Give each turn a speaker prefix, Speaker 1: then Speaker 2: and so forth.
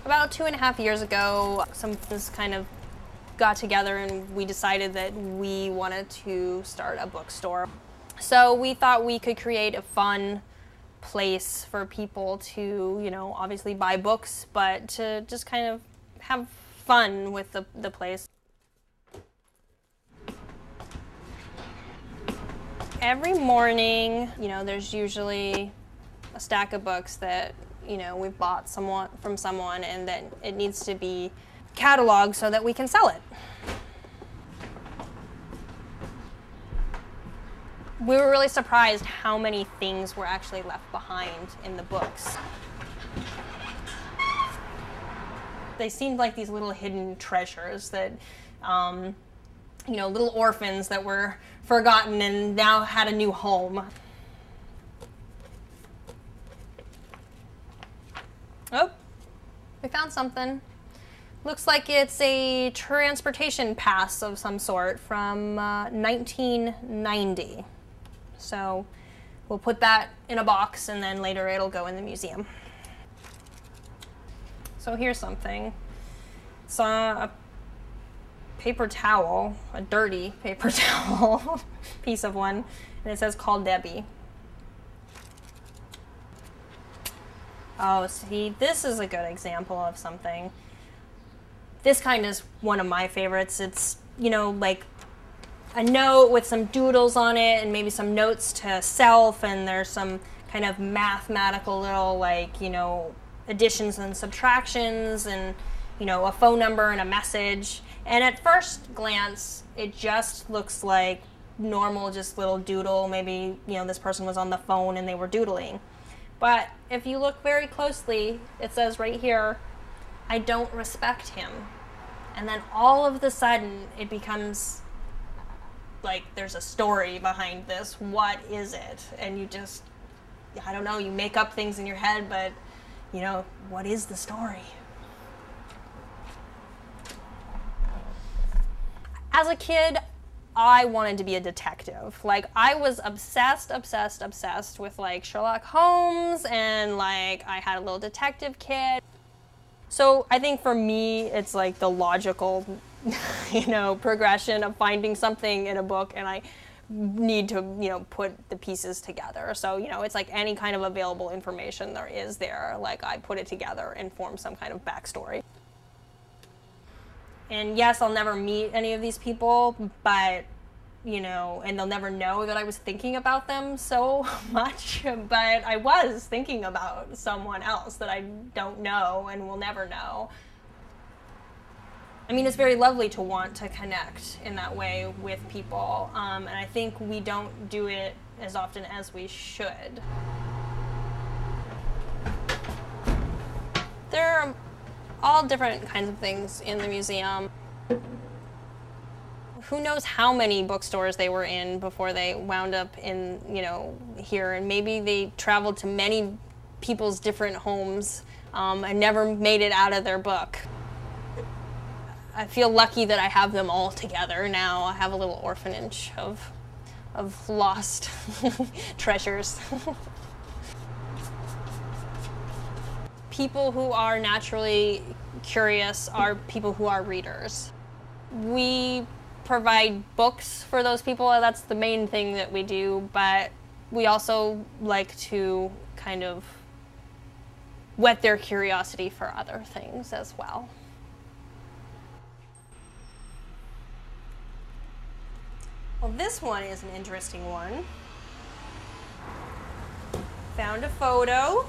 Speaker 1: About 2.5 years ago, some of us kind of got together and we decided that we wanted to start a bookstore. So we thought we could create a fun place for people to, obviously buy books, but to just kind of have fun with the place. Every morning, there's usually a stack of books that, we've bought from someone, and then it needs to be cataloged so that we can sell it. We were really surprised how many things were actually left behind in the books. They seemed like these little hidden treasures that, little orphans that were forgotten and now had a new home. Oh, we found something. Looks like it's a transportation pass of some sort from 1990. So we'll put that in a box and then later it'll go in the museum. So here's something. It's a paper towel, a dirty paper towel, piece of one, and it says "Call Debbie." Oh, see, this is a good example of something. This kind is one of my favorites. It's, like a note with some doodles on it and maybe some notes to self, and there's some kind of mathematical little, additions and subtractions and, a phone number and a message. And at first glance, it just looks like normal, just little doodle. Maybe, this person was on the phone and they were doodling. But if you look very closely, it says right here, "I don't respect him." And then all of a sudden, it becomes like there's a story behind this. What is it? And you just, I don't know, you make up things in your head, but, what is the story? As a kid, I wanted to be a detective. I was obsessed with, Sherlock Holmes, and, I had a little detective kit. So I think for me, it's, the logical, progression of finding something in a book, and I need to, put the pieces together. So, it's like any kind of available information there is there. I put it together and form some kind of backstory. And yes, I'll never meet any of these people, but, and they'll never know that I was thinking about them so much, but I was thinking about someone else that I don't know and will never know. I mean, it's very lovely to want to connect in that way with people, and I think we don't do it as often as we should. There are all different kinds of things in the museum. Who knows how many bookstores they were in before they wound up in, here, and maybe they traveled to many people's different homes and never made it out of their book. I feel lucky that I have them all together now. I have a little orphanage of lost treasures. People who are naturally curious are people who are readers. We provide books for those people. That's the main thing that we do, but we also like to kind of whet their curiosity for other things as well. Well, this one is an interesting one. Found a photo.